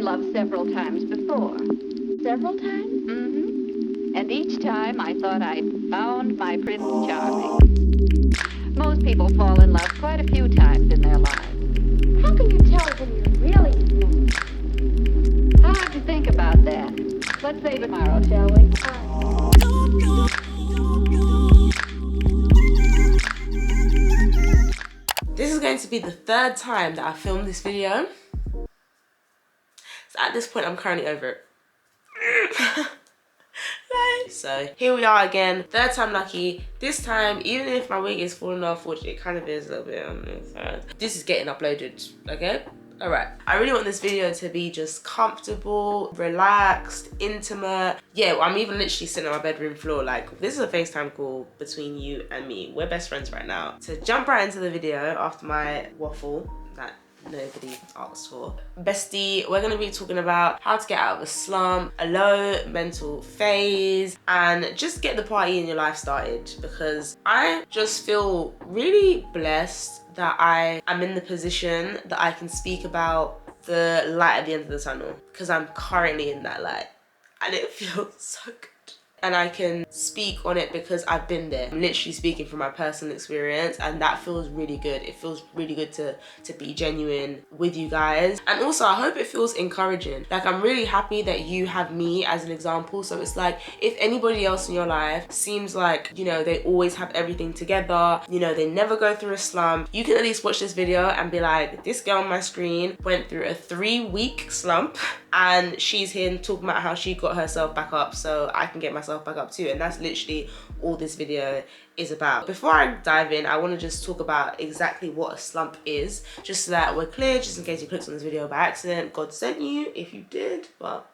love several times before. Several times? Mm-hmm. And each time I thought I'd found my Prince Charming. Most people fall in love quite a few times in their lives. How can you tell when you're really in love? I'll have to think about that. Let's save it tomorrow, shall we? This is going to be the third time that I filmed this video. So at this point, I'm currently over it. So here we are again, third time lucky. This time, even if my wig is falling off, which it kind of is a little bit on this side, this is getting uploaded, okay? All right, I really want this video to be just comfortable, relaxed, intimate. Yeah, well, I'm even literally sitting on my bedroom floor. Like, this is a FaceTime call between you and me. We're best friends right now. To jump right into the video after my waffle that nobody asked for. Bestie, we're gonna be talking about how to get out of a slump, a low mental phase, and just get the party in your life started, because I just feel really blessed that I am in the position that I can speak about the light at the end of the tunnel, because I'm currently in that light and it feels so good. And I can speak on it because I've been there. I'm literally speaking from my personal experience, and that feels really good. It feels really good to be genuine with you guys. And also, I hope it feels encouraging. Like, I'm really happy that you have me as an example. So it's like, if anybody else in your life seems like, you know, they always have everything together, you know, they never go through a slump, you can at least watch this video and be like, this girl on my screen went through a 3-week slump and she's here talking about how she got herself back up, so I can get myself back up too. And that's literally all this video is about. Before I dive in, I want to just talk about exactly what a slump is, just so that we're clear, just in case you clicked on this video by accident. God sent you if you did, but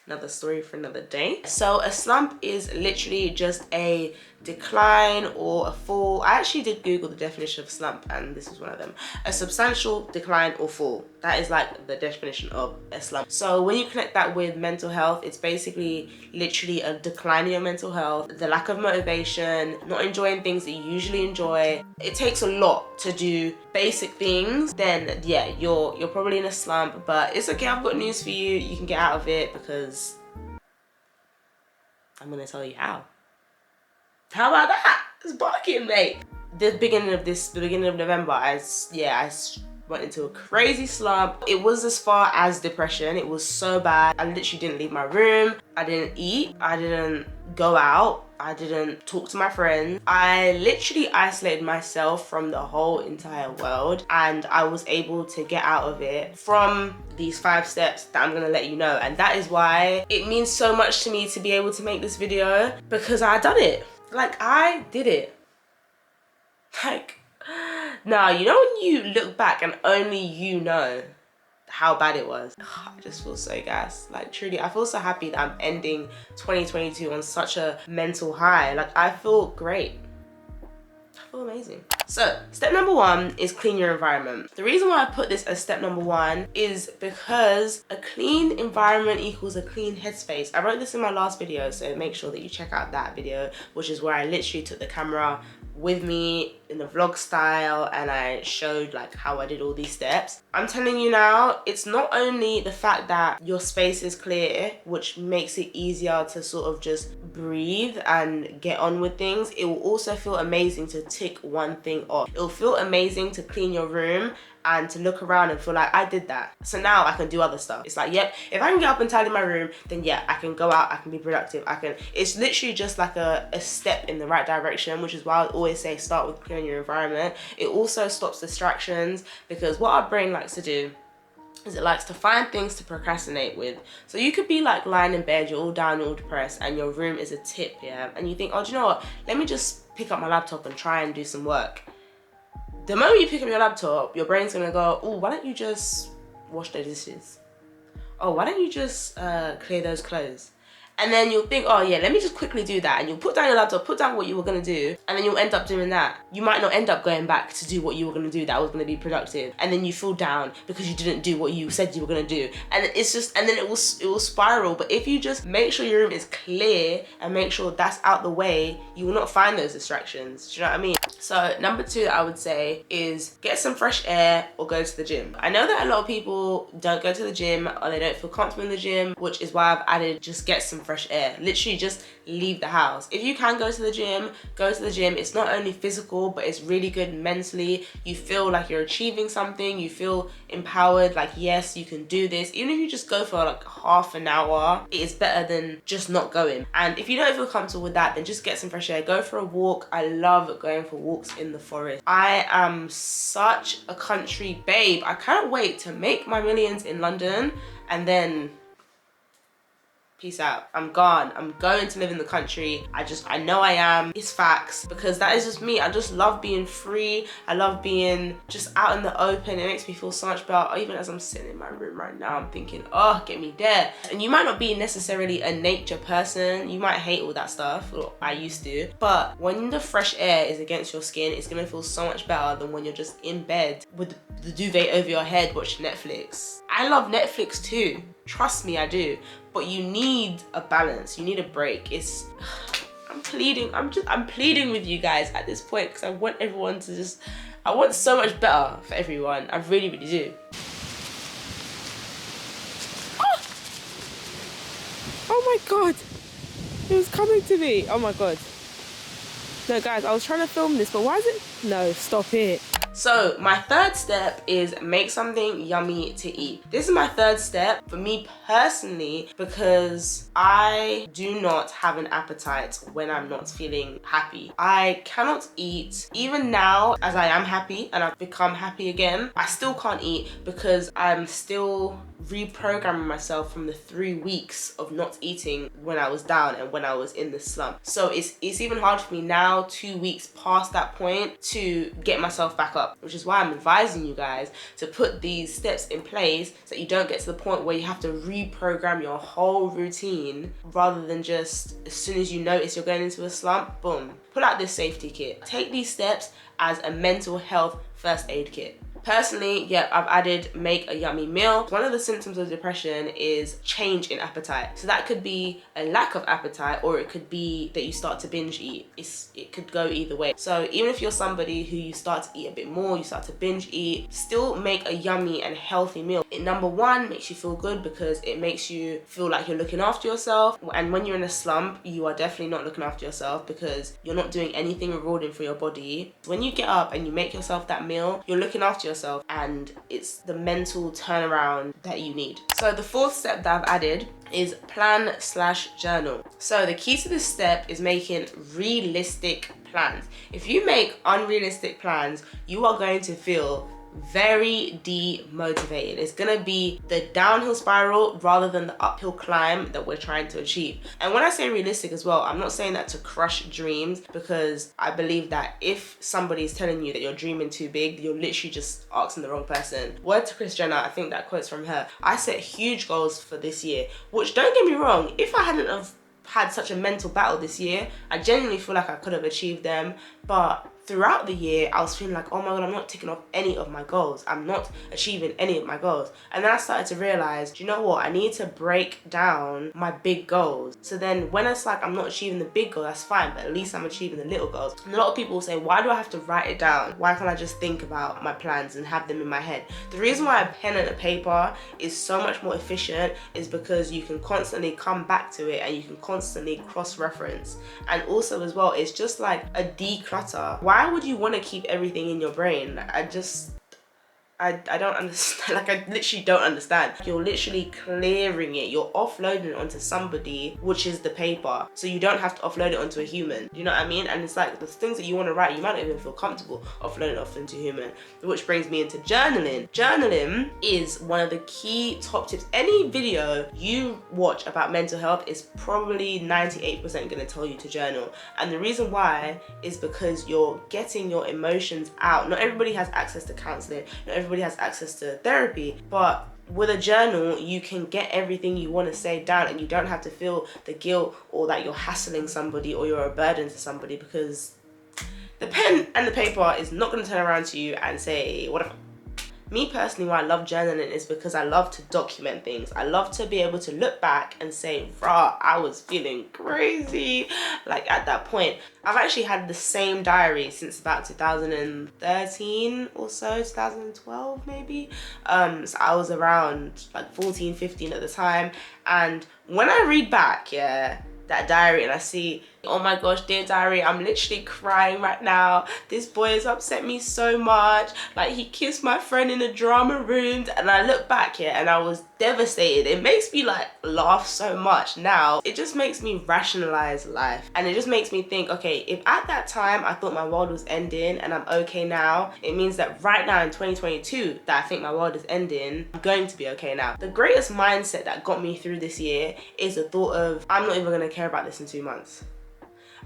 another story for another day. So a slump is literally just a decline or a fall. I actually did Google the definition of slump, and this is one of them. A substantial decline or fall. That is like the definition of a slump. So when you connect that with mental health, it's basically literally a decline in your mental health, the lack of motivation, not enjoying things that you usually enjoy. It takes a lot to do basic things. Then yeah, you're probably in a slump, but it's okay. I've got news for you. You can get out of it, because I'm gonna tell you how. How about that? It's barking, mate. The beginning of November, I went into a crazy slump. It was as far as depression. It was so bad. I literally didn't leave my room. I didn't eat. I didn't go out. I didn't talk to my friends. I literally isolated myself from the whole entire world, and I was able to get out of it from these 5 steps that I'm gonna let you know. And that is why it means so much to me to be able to make this video, because I done it. Like, I did it. Like, now, you know when you look back and only you know how bad it was? I just feel so gassed. Like, truly, I feel so happy that I'm ending 2022 on such a mental high. Like, I feel great. I feel amazing. So step number 1 is clean your environment. The reason why I put this as step number 1 is because a clean environment equals a clean headspace. I wrote this in my last video, so make sure that you check out that video, which is where I literally took the camera with me in the vlog style and I showed like how I did all these steps. I'm telling you now, it's not only the fact that your space is clear, which makes it easier to sort of just breathe and get on with things, it will also feel amazing to tick one thing off. It'll feel amazing to clean your room and to look around and feel like I did that. So now I can do other stuff. It's like, yep, if I can get up and tidy my room, then yeah, I can go out, I can be productive, it's literally just like a step in the right direction, which is why I always say start with clearing your environment. It also stops distractions, because what our brain likes to do is it likes to find things to procrastinate with. So you could be like lying in bed, you're all down, all depressed, and your room is a tip, yeah? And you think, oh, do you know what? Let me just pick up my laptop and try and do some work. The moment you pick up your laptop, your brain's gonna go, oh, why don't you just wash the dishes? Oh, why don't you just clear those clothes? And then you'll think, oh yeah, let me just quickly do that. And you'll put down your laptop, put down what you were gonna do, and then you'll end up doing that. You might not end up going back to do what you were gonna do that was gonna be productive. And then you feel down because you didn't do what you said you were gonna do. And it's just, and then it will spiral. But if you just make sure your room is clear and make sure that's out the way, you will not find those distractions. Do you know what I mean? So number 2 that I would say is get some fresh air or go to the gym. I know that a lot of people don't go to the gym or they don't feel comfortable in the gym, which is why I've added just get some fresh air. Literally just leave the house. If you can go to the gym, go to the gym. It's not only physical, but it's really good mentally. You feel like you're achieving something. You feel empowered, like, yes, you can do this. Even if you just go for like half an hour, it is better than just not going. And if you don't feel comfortable with that, then just get some fresh air. Go for a walk. I love going for walks in the forest. I am such a country babe. I can't wait to make my millions in London and then peace out. I'm gone. I'm going to live in the country. I know I am. It's facts, because that is just me. I just love being free. I love being just out in the open. It makes me feel so much better. Even as I'm sitting in my room right now, I'm thinking, oh, get me there. And you might not be necessarily a nature person. You might hate all that stuff, or I used to. But when the fresh air is against your skin, it's gonna feel so much better than when you're just in bed with the duvet over your head watching Netflix. I love Netflix too. Trust me, I do. But you need a balance. You need a break. I'm pleading with you guys at this point, because I want everyone to just, I want so much better for everyone. I really, really do. Oh my God. It was coming to me. Oh my God. No, guys, I was trying to film this, but why is it? No, stop it. So my 3rd step is make something yummy to eat. This is my 3rd step for me personally, because I do not have an appetite when I'm not feeling happy. I cannot eat. Even now, as I am happy and I've become happy again, I still can't eat because I'm still reprogramming myself from the 3 weeks of not eating when I was down and when I was in the slump. So it's even hard for me now, 2 weeks past that point, to get myself back up, which is why I'm advising you guys to put these steps in place so that you don't get to the point where you have to reprogram your whole routine, rather than just as soon as you notice you're going into a slump, boom, pull out this safety kit. Take these steps as a mental health first aid kit. Personally, yeah, I've added make a yummy meal. One of the symptoms of depression is change in appetite. So that could be a lack of appetite, or it could be that you start to binge eat. It could go either way. So even if you're somebody who you start to eat a bit more, you start to binge eat, still make a yummy and healthy meal. It, number 1, makes you feel good because it makes you feel like you're looking after yourself. And when you're in a slump, you are definitely not looking after yourself because you're not doing anything rewarding for your body. When you get up and you make yourself that meal, you're looking after yourself, and it's the mental turnaround that you need. So the 4th step that I've added is plan/journal. So the key to this step is making realistic plans. If you make unrealistic plans, you are going to feel very demotivated. It's gonna be the downhill spiral rather than the uphill climb that we're trying to achieve. And when I say realistic as well, I'm not saying that to crush dreams, because I believe that if somebody is telling you that you're dreaming too big, you're literally just asking the wrong person. Word to Kris Jenner, I think that quote's from her. I set huge goals for this year, which, don't get me wrong, if I hadn't have had such a mental battle this year, I genuinely feel like I could have achieved them. But throughout the year, I was feeling like, oh my God, I'm not ticking off any of my goals. I'm not achieving any of my goals. And then I started to realize, do you know what? I need to break down my big goals. So then when it's like I'm not achieving the big goal, that's fine, but at least I'm achieving the little goals. And a lot of people will say, why do I have to write it down? Why can't I just think about my plans and have them in my head? The reason why a pen and a paper is so much more efficient is because you can constantly come back to it and you can constantly cross-reference. And also as well, it's just like a declutter. Why would you want to keep everything in your brain? I don't understand. Like, I literally don't understand. You're literally clearing it. You're offloading it onto somebody, which is the paper. So you don't have to offload it onto a human. You know what I mean? And it's like the things that you want to write, you might not even feel comfortable offloading off into a human. Which brings me into journaling. Journaling is one of the key top tips. Any video you watch about mental health is probably 98% going to tell you to journal. And the reason why is because you're getting your emotions out. Not everybody has access to counseling. Not everybody everybody has access to therapy, but with a journal, you can get everything you want to say down, and you don't have to feel the guilt or that you're hassling somebody or you're a burden to somebody, because the pen and the paper is not going to turn around to you and say whatever. Me personally, why I love journaling is because I love to document things. I love to be able to look back and say, rah, I was feeling crazy. Like at that point, I've actually had the same diary since about 2013 or so, 2012 maybe. So I was around like 14, 15 at the time. And when I read back, that diary, and I see, oh my gosh, dear diary, I'm literally crying right now. This boy has upset me so much. Like, he kissed my friend in the drama room, and I look back and I was devastated. It makes me like laugh so much now. It just makes me rationalize life, and it just makes me think, okay, if at that time I thought my world was ending and I'm okay now, it means that right now in 2022 that I think my world is ending, I'm going to be okay now. The greatest mindset that got me through this year is the thought of, I'm not even gonna care about this in 2 months.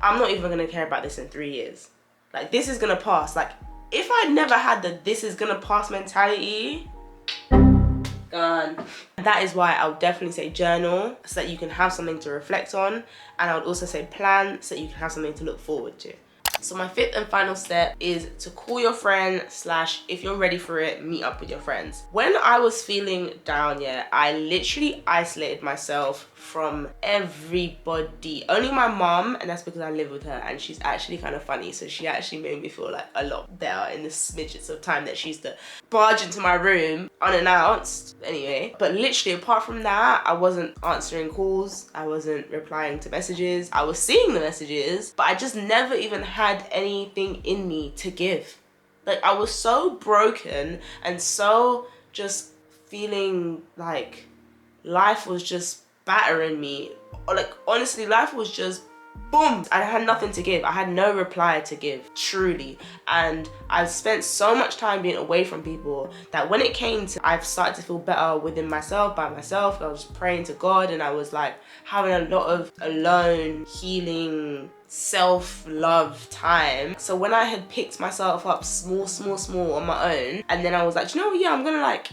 I'm not even gonna care about this in 3 years. Like, this is gonna pass. Like, if I never had the this is gonna pass mentality, gone. That is why I would definitely say journal, so that you can have something to reflect on. And I would also say plan, so that you can have something to look forward to. So my fifth and final step is to call your friend / if you're ready for it, meet up with your friends. When I was feeling down, I literally isolated myself from everybody. Only my mom, and that's because I live with her and she's actually kind of funny, so she actually made me feel like a lot better in the smidgets of time that she used to barge into my room unannounced anyway. But literally apart from that, I wasn't answering calls, I wasn't replying to messages, I was seeing the messages, but I just never even had anything in me to give. Like, I was so broken and so just feeling like life was just battering me. Like, honestly, life was just boom. I had nothing to give. I had no reply to give, truly. And I've spent so much time being away from people that when it came to, I've started to feel better within myself, by myself. I was praying to God, and I was like having a lot of alone, healing, self-love time. So when I had picked myself up small on my own, and then I was like, you know, I'm gonna like,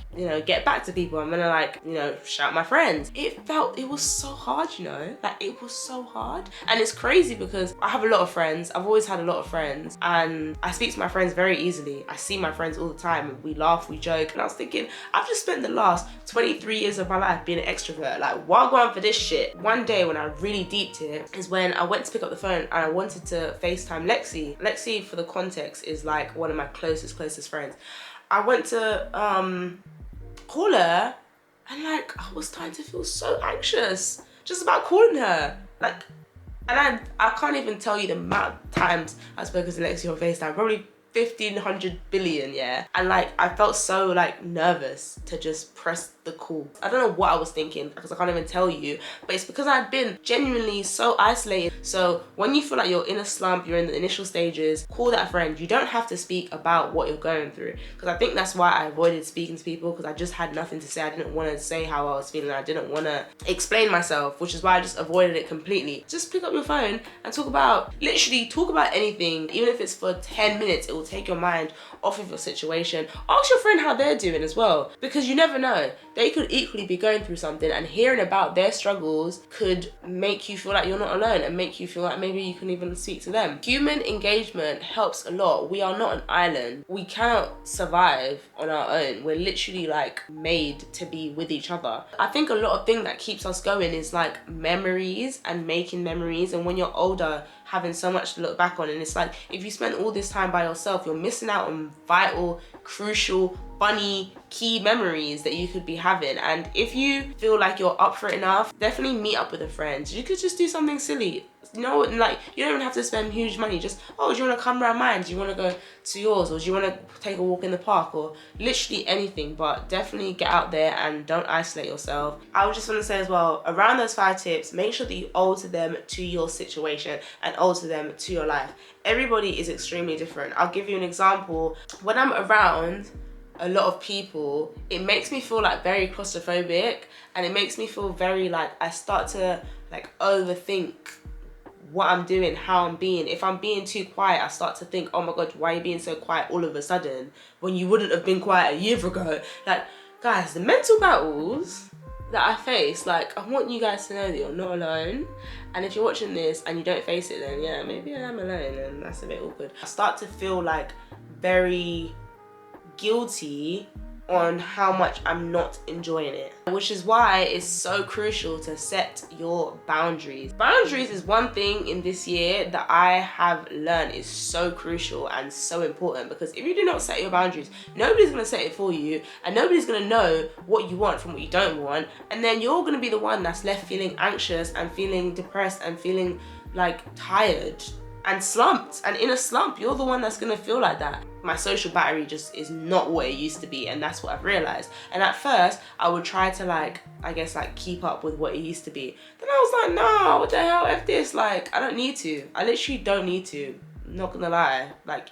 get back to people. I'm gonna like, shout my friends. It was so hard, like it was so hard. And it's crazy because I have a lot of friends. I've always had a lot of friends, and I speak to my friends very easily. I see my friends all the time, and we laugh, we joke. And I was thinking, I've just spent the last 23 years of my life being an extrovert. Like, why going for this shit? One day when I really deeped it is when I went to pick up the phone and I wanted to FaceTime Lexi. Lexi, for the context, is like one of my closest friends. I went to call her, and like I was starting to feel so anxious just about calling her. Like, and I can't even tell you the amount of times I've spoken to Lexi on FaceTime, probably 1,500 billion, and like I felt so like nervous to just press the call. I don't know what I was thinking because I can't even tell you, but it's because I'd been genuinely so isolated. So when you feel like you're in a slump, you're in the initial stages, call that friend. You don't have to speak about what you're going through, because I think that's why I avoided speaking to people, because I just had nothing to say. I didn't want to say how I was feeling. I didn't want to explain myself, which is why I just avoided it completely. Just pick up your phone and talk about anything. Even if it's for 10 minutes, it will take your mind off of your situation. Ask your friend how they're doing as well, because you never know. They could equally be going through something, and hearing about their struggles could make you feel like you're not alone and make you feel like maybe you can even speak to them. Human engagement helps a lot. We are not an island. We cannot survive on our own. We're literally like made to be with each other. I think a lot of thing that keeps us going is like memories and making memories. And when you're older, having so much to look back on, and it's like if you spend all this time by yourself, you're missing out on vital, crucial, funny, key memories that you could be having. And if you feel like you're up for it enough, definitely meet up with a friend. You could just do something silly. Like, you don't even have to spend huge money. Just, oh, do you want to come around mine? Do you want to go to yours? Or do you want to take a walk in the park? Or literally anything. But definitely get out there and don't isolate yourself. I would just want to say as well, around those 5 tips, make sure that you alter them to your situation and alter them to your life. Everybody is extremely different. I'll give you an example. When I'm around a lot of people, it makes me feel like very claustrophobic, and it makes me feel very like I start to like overthink what I'm doing, how I'm being. If I'm being too quiet, I start to think, oh my god, why are you being so quiet all of a sudden when you wouldn't have been quiet a year ago? Like, guys, the mental battles that I face, like, I want you guys to know that you're not alone. And if you're watching this and you don't face it, then yeah, maybe I am alone, and that's a bit awkward. I start to feel like very guilty on how much I'm not enjoying it, which is why it's so crucial to set your boundaries. Boundaries is one thing in this year that I have learned is so crucial and so important, because if you do not set your boundaries, nobody's gonna set it for you, and nobody's gonna know what you want from what you don't want, and then you're gonna be the one that's left feeling anxious and feeling depressed and feeling like tired and slumped, and in a slump. You're the one that's gonna feel like that. My social battery just is not what it used to be, and that's what I've realized. And at first I would try to like, I guess, like keep up with what it used to be. Then I was like, no, what the hell, F this, like I don't need to. I literally don't need to. I'm not gonna lie, like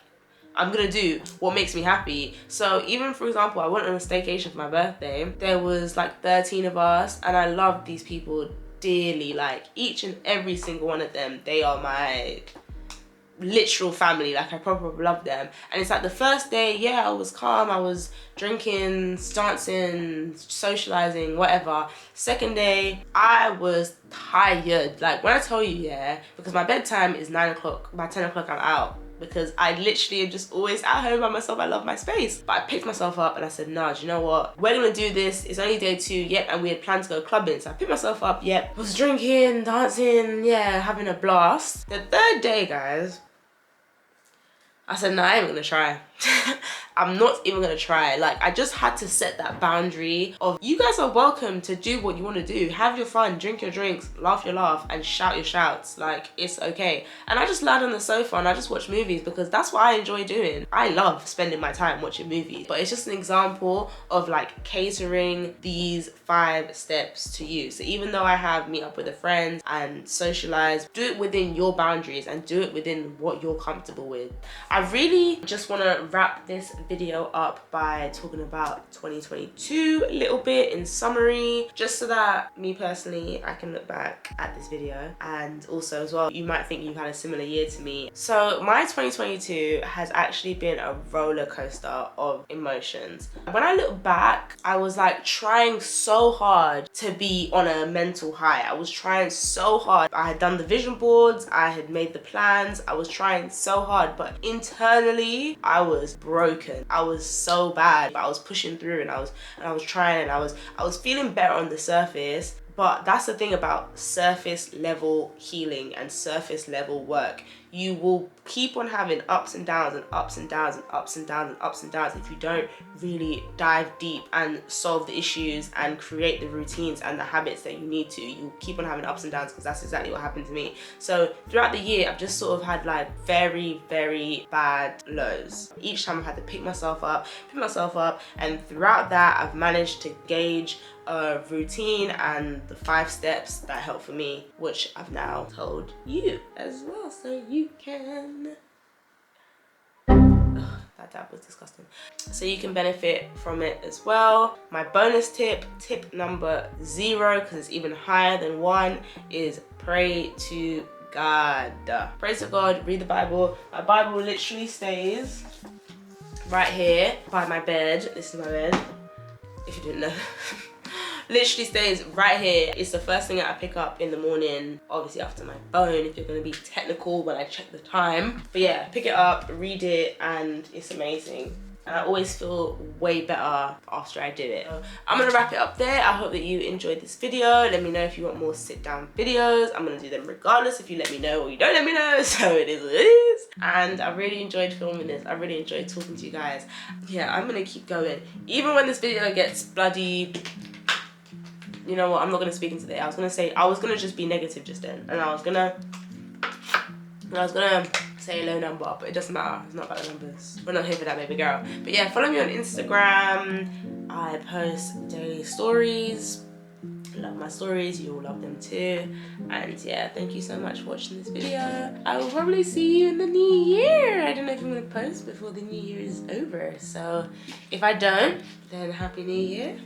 I'm gonna do what makes me happy. So even, for example, I went on a staycation for my birthday. There was like 13 of us, and I love these people dearly, like each and every single one of them. They are my literal family, like I probably love them. And it's like the first day, yeah, I was calm, I was drinking, dancing, socializing, whatever. Second day, I was tired. Like when I tell you, yeah, because my bedtime is 9 o'clock, by 10 o'clock I'm out, because I literally am just always at home by myself. I love my space. But I picked myself up and I said, nah, do you know what? We're gonna do this. It's only day 2, yep, and we had planned to go clubbing. So I picked myself up, yep, was drinking, dancing, yeah, having a blast. The third day, guys, I said, no, I ain't gonna try. I'm not even gonna try. Like, I just had to set that boundary of, you guys are welcome to do what you want to do. Have your fun, drink your drinks, laugh your laugh, and shout your shouts. Like, it's okay. And I just lied on the sofa and I just watch movies, because that's what I enjoy doing. I love spending my time watching movies. But it's just an example of like catering these 5 steps to you. So even though I have meet up with a friend and socialize, do it within your boundaries and do it within what you're comfortable with. I really just want to wrap this video up by talking about 2022 a little bit in summary, just so that me personally, I can look back at this video, and also as well, you might think you've had a similar year to me. So my 2022 has actually been a roller coaster of emotions. When I look back, I was like trying so hard to be on a mental high. I was trying so hard. I had done the vision boards, I had made the plans, I was trying so hard, but internally I was broken. I was so bad, but I was pushing through, and I was trying, and I was feeling better on the surface. But that's the thing about surface level healing and surface level work. You will keep on having ups and downs and ups and downs and ups and downs and ups and downs if you don't really dive deep and solve the issues and create the routines and the habits that you need to. You keep on having ups and downs, because that's exactly what happened to me. So throughout the year, I've just sort of had like very, very bad lows. Each time I've had to pick myself up, and throughout that, I've managed to gauge a routine and the 5 steps that help for me, which I've now told you as well, so you can, that dab was disgusting, so you can benefit from it as well. My bonus tip number 0, because it's even higher than 1, is pray to God. Pray to God, read the Bible. My Bible literally stays right here by my bed. This is my bed, if you didn't know. Literally stays right here. It's the first thing that I pick up in the morning, obviously after my phone, if you're gonna be technical when I check the time. But yeah, pick it up, read it, and it's amazing. And I always feel way better after I do it. So I'm gonna wrap it up there. I hope that you enjoyed this video. Let me know if you want more sit down videos. I'm gonna do them regardless if you let me know or you don't let me know. So it is what it is. And I really enjoyed filming this. I really enjoyed talking to you guys. Yeah, I'm gonna keep going. Even when this video gets bloody, you know what, I'm not gonna speak into that. I was gonna just be negative just then, and I was gonna say a low number, but it doesn't matter. It's not about the numbers. We're not here for that, baby girl. But yeah, follow me on Instagram. I post daily stories. Love my stories, you will love them too. And yeah, thank you so much for watching this video. I will probably see you in the new year. I don't know if I'm gonna post before the new year is over, so if I don't, then happy new year.